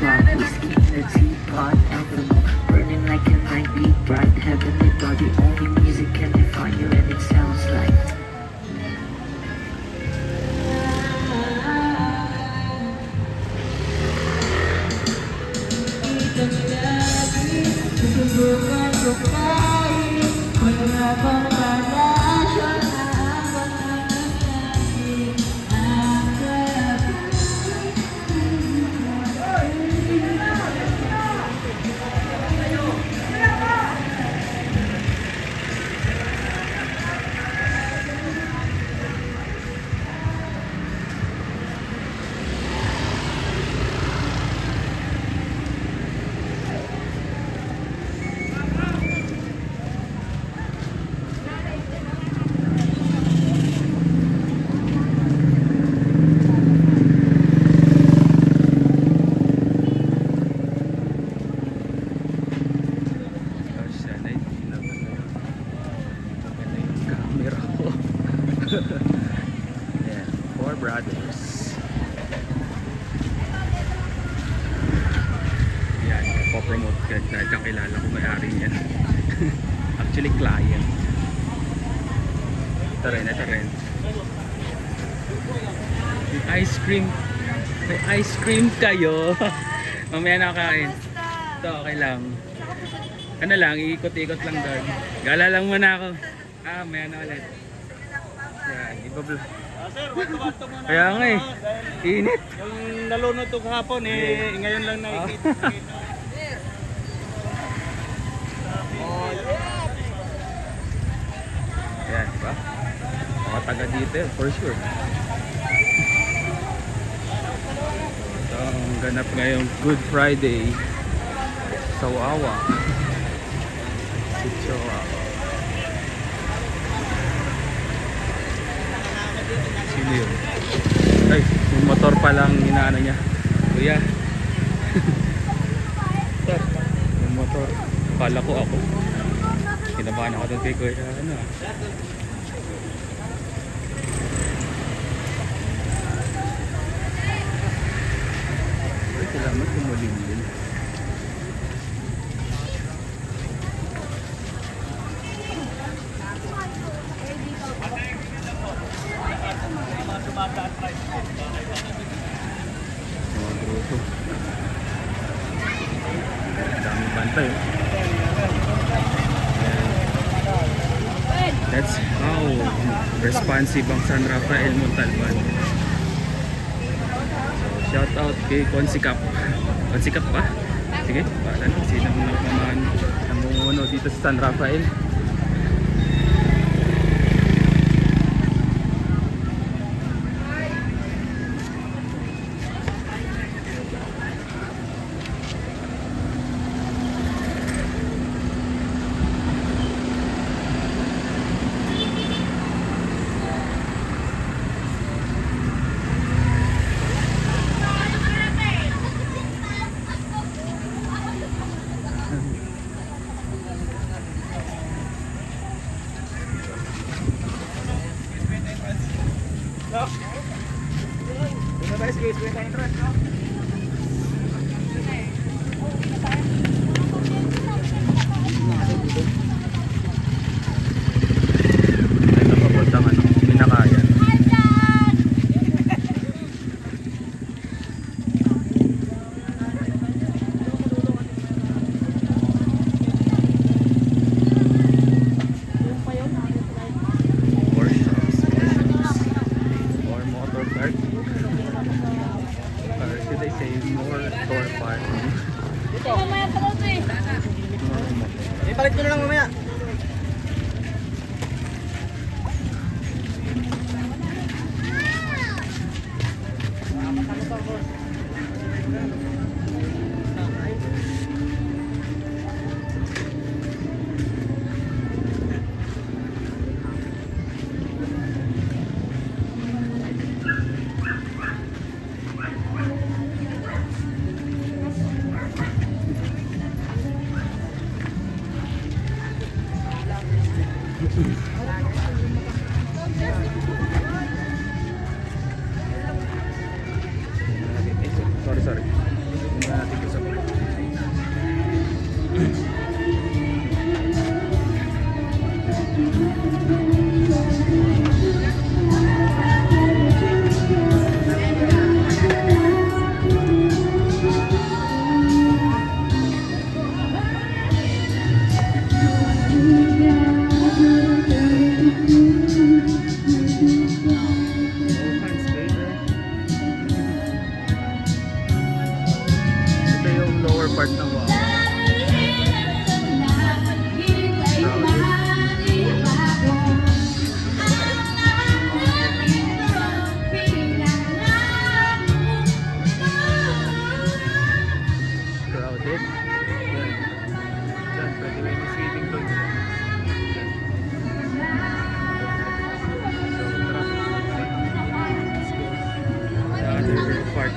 o'clock, whiskey in the teapot, alcohol burning like a nightly bright. Heavenly thought the only music can define you, and it sounds like Ayan, Four Brothers. Yan, po-promote ka dahil kakilala ko may-ari niyan. Actually, client. Ito rin. May ice cream kayo. Mamaya na kakain. Ito, okay lang. Ano lang, iikot-ikot lang doon. Gala lang muna ako. Maya na ulit. Yan, iba-vlog. Sir, wato-wato muna. Kaya nga eh, init. Yung nalunod ito kahapon ngayon lang nakikita. Yan, diba? Mga taga dito yun, for sure. Ito ang ganap ngayong Good Friday sa Wawa. Sino yun? Ay, yung motor pa lang inaano niya. Kuya. Yung motor. Kala ko ako. Kinabahan ako doon kay Kuya. Ano ah. Ay, salamat kumuling din. Mga grupo. Dami bantay. That's how responsive ang San Rafael Montalban. So, shout out kay Consikap. Consikap ba? Sige, paalan. Sinang namumuno dito sa San Rafael. Ito papuntang ano, Pinakayan. More motor park. Or should I say more car parking? Mamaya pa daw eh. Ipalit ko na lang mamaya. Tingnan natin ito sa baba. Ito yung lower part ng Wawa. Crowded. Yan. Diyan, pwede may feeling doon. So, tara. Let's go. The other part.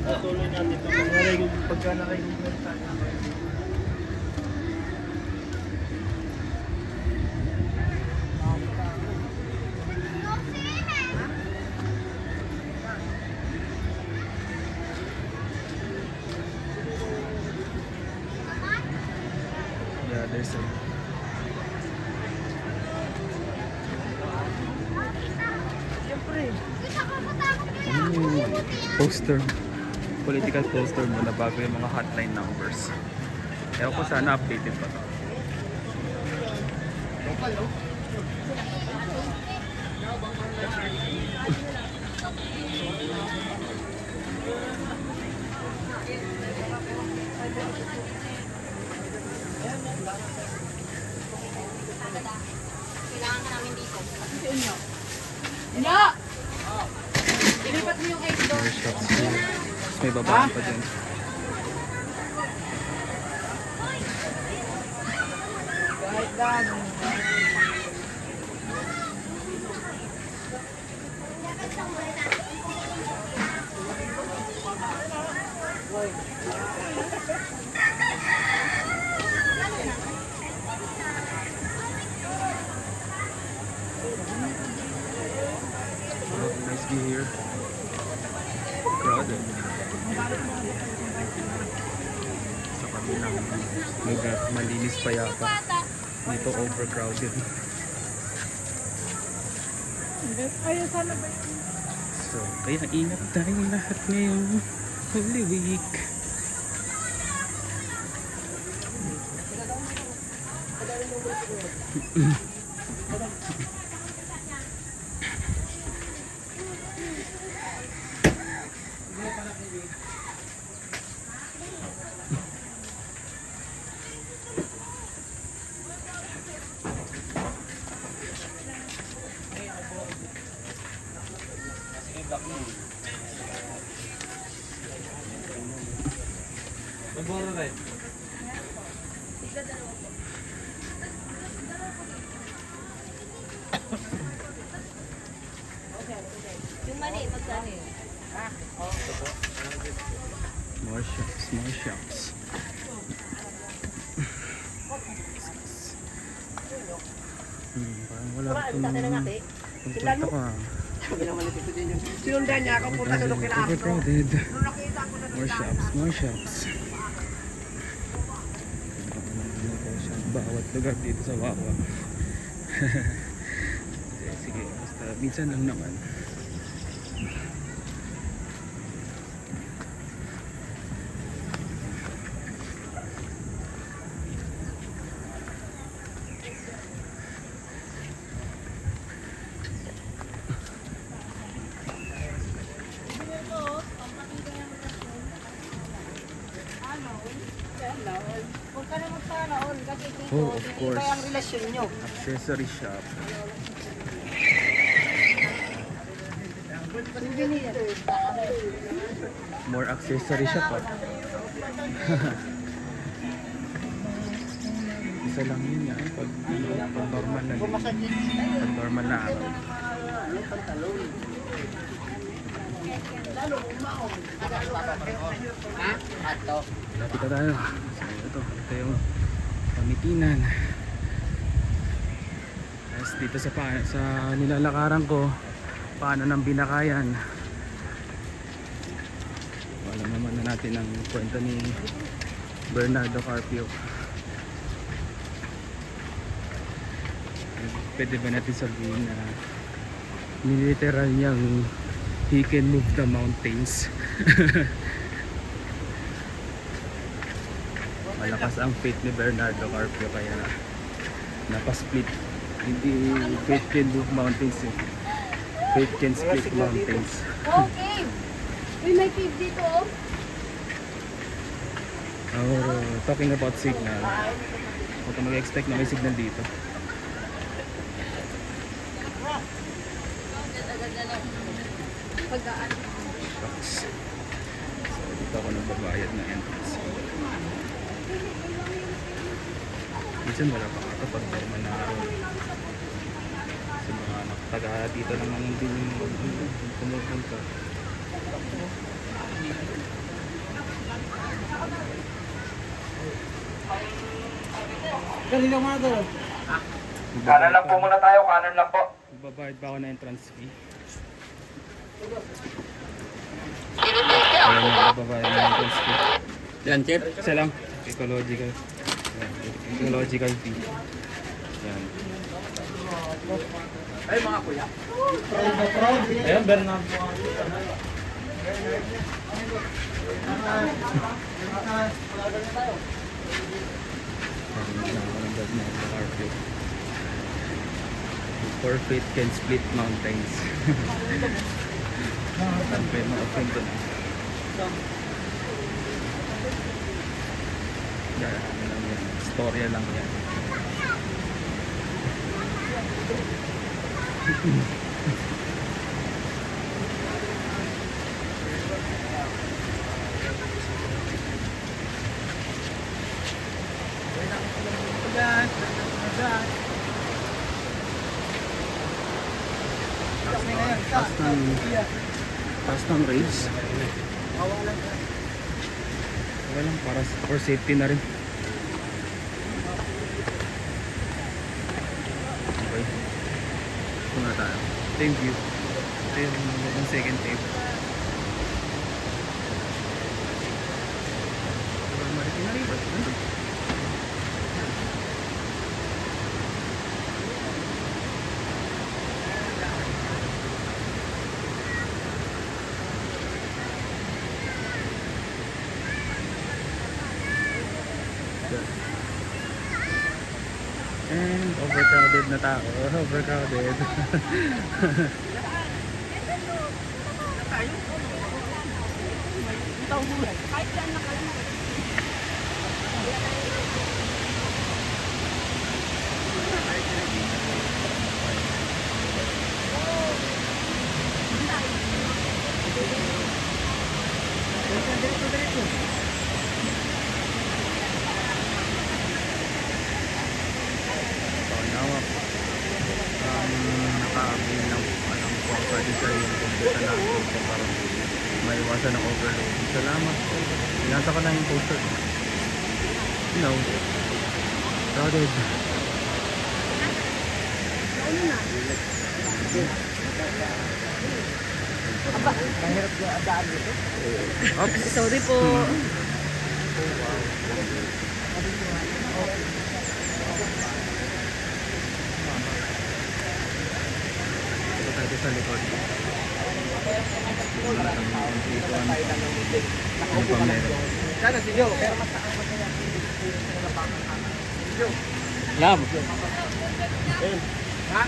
Patuloy natin ito. Pagka nakikita tayo. Yeah, there's a poster, political poster muna bago yung mga hotline numbers. Ewan ko sana updated pa to. Kailangan ka namin dito. Sa inyo. Inyo! Ilipat mo yung egg doon. More shops here. Tapos may babaan pa dyan. Oh, nice view here. Crowded. Sa kabilang lugar, malinis pa yata. Dito overcrowded. So, kaya ingat tayo lahat ngayong Holy Week. Yung mali, magkano yun? More shops, more shops. Parang wala akong pagpunta ko. Sinundan niya ako punta sa Lukira. Overcrowded. More shops, more shops. Bawat lugar dito sa Wawa. Sige, basta minsan lang naman. Huwag ka na magpana all kasi dito, Oh, of hindi course. ba yung relasyon nyo? Accessory shop. Souvenir. More accessory shop ah. Isa lang yun yan. Pag normal na din. Pag normal na araw. Lapit na tayo. So, ito yung pamitinan. Tapos dito sa nilalakaran ko, paano ng binakayan. Alam naman na natin ang kwento ni Bernardo Carpio. Pwede ba natin sabihin na niliteral niyang he can move the mountains? Malakas ang faith ni Bernardo Carpio kaya napasplit. Hindi faith can move mountains eh. Faith can split mountains. Oh, cave! Uy, may cave dito oh. Oh, talking about signal. Huwag ka mag-expect na may signal dito. Pagkaan. Shucks. So, dito ako nagbabayad ng entrance. Minsan wala pa nga pag normal na araw. Kasi mga taga dito lang ang hindi pumupunta. Kanina mga doon. Kanan lang po muna. Magbabayad pa ako ng entrance fee. Ayan, magbabayad ng entrance fee. Yan, Chip. Isa lang. Ecological. Ayan, ecological fee. Yan. Ayan, Bernardo. For faith can split mountains. Ang pwede ma-offend ko na. Yan, ano lang yan. Storya lang yan. Taas ng rails. Okay lang, para for safety na rin. Okay. Ito na tayo. Thank you. Ito yung second tape. Maritina River. Nandun. And overcrowded na tao. Overcrowded. Nakaabili ng pwede sa yung computer natin so parang maiwasan ng overload. Salamat. Pinasa ko na yung poster. You know, crowded. Mahirap yung adaan dito. Oops. Sorry po. Ito tayo sa likod. Ano pa meron? Sana si Joe. Pero mataas pa kaya. Love. Ha?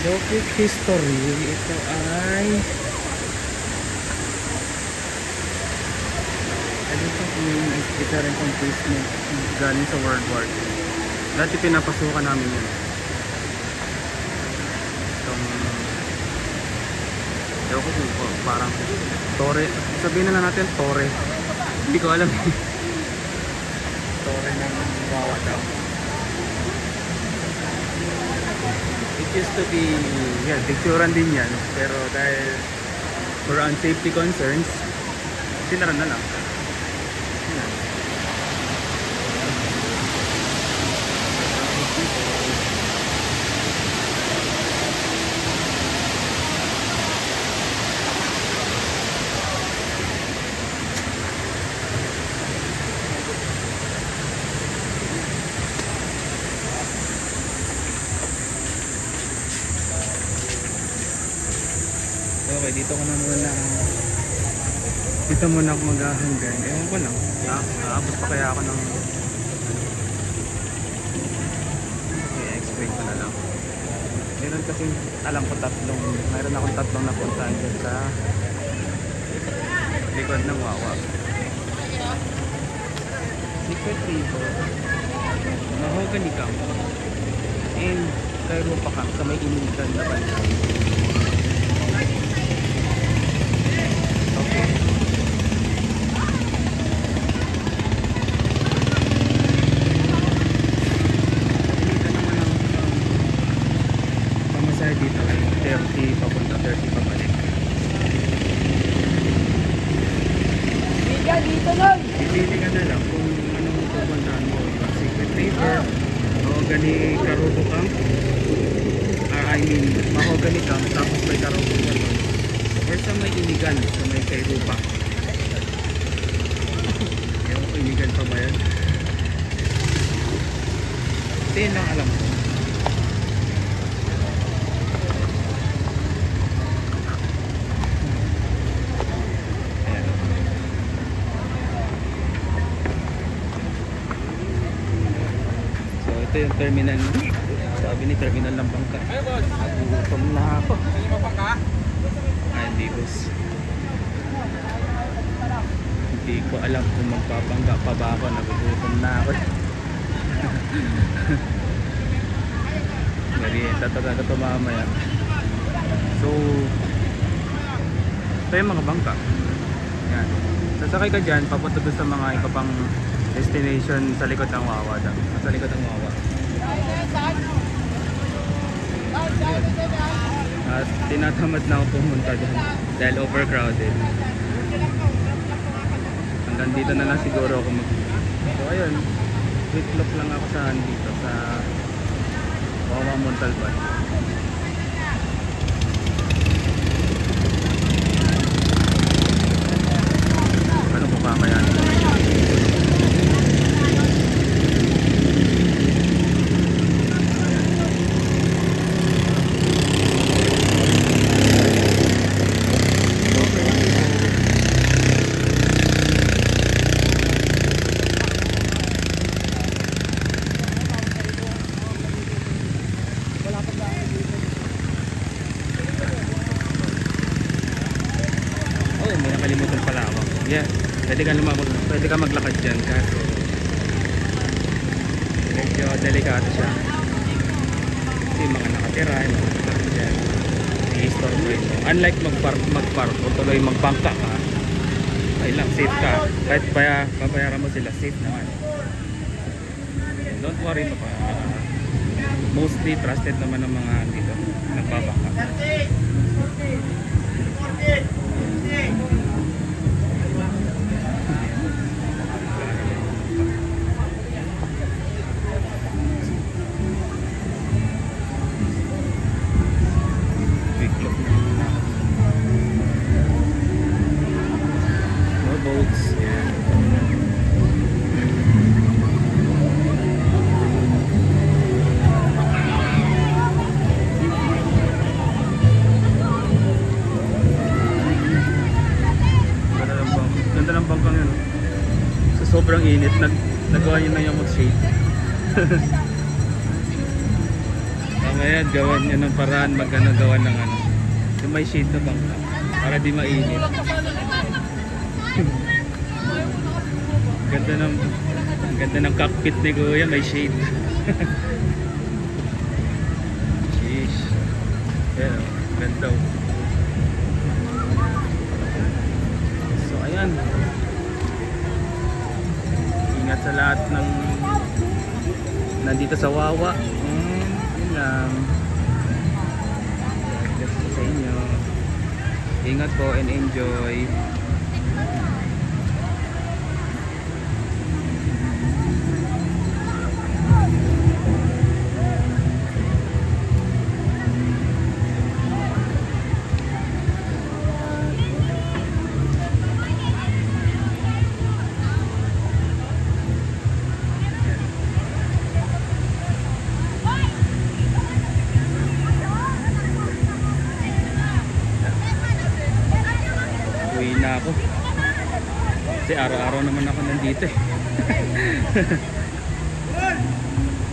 So, quick history. Ito ay... Ano ito rin pang placement galing sa World War II. Dati pinapasukan namin yun. Itong... Ewan ko kung parang Torre. Sabihin na lang natin Torre. Hindi ko alam eh. Torre ng Wawa daw. It used to be, yan, picturean din yan. Pero dahil for safety concerns, sinara na lang. Yan. Okay, dito ko na muna. Dito muna ako maghahanggan. Ewan ko lang. Aabot pa kaya ako ng... Okay, explain ko na lang. Meron kasi, alam ko mayroon akong tatlong napuntahan dyan sa likod ng Wawa. Secret River, Mahogany Camp, and Kairupa Camp sa may initan na banda. Okay. Initan naman ang pamasahe dito ay 30 papunta, 30 pabalik. Dito nun! Pipili ka na lang kung anong pupuntahan mo. Secret River, Mahogany Karubo Camp, Mahogany Camp, tapos may Karubo Camp, or sa may Inigan, sa may Kairupa. Ewan ko, Inigan pa ba yan? Ito yun lang alam ko. Ayan. So ito yung terminal. Sabi ni terminal ng bangka. Nagugutom na ako. Ay, hindi boss. Hindi ko alam kung magpapangga pa ba ako. Nagugutom na ako. Merienda talaga ito mamaya. So ito yung mga bangka. Yan. Sasakay ka dyan, papunta doon sa mga iba pang destination sa likod ng Wawa. Sa likod ng Wawa. At tinatamad na ako pumunta dyan dahil overcrowded. Hanggang dito na lang siguro ako So ayun, quick look lang ako dito sa Wawa Montalban. Yeah, pwede ka maglakad dyan kaso medyo delikado siya. Kasi yung mga nakatira, yung mga nakatira dyan, i-store mo ito. Unlike magpark o tuloy magbangka ka, ay lang, safe ka. Kahit pabayaran mo sila, safe naman. Don't worry pa. Mostly trusted naman ng mga dito, nagbabangka. Biglock na. More boats. Yan. Ganda ng bangkang yun. Sa sobrang init, nagawa nyo na yung mag-shade. Mamaya, gawan nyo ng paraan gawa ng ano. Yung may shade na bangka. Para di mainit. Ganda ng cockpit ni Kuya, may shade. Sheesh. Yeah, ganda. So ayan. Ingat sa lahat ng nandito sa Wawa. And yun lang. That's po sa inyo. Ingat po and enjoy. Uwi na ako kasi araw-araw naman ako nandito eh.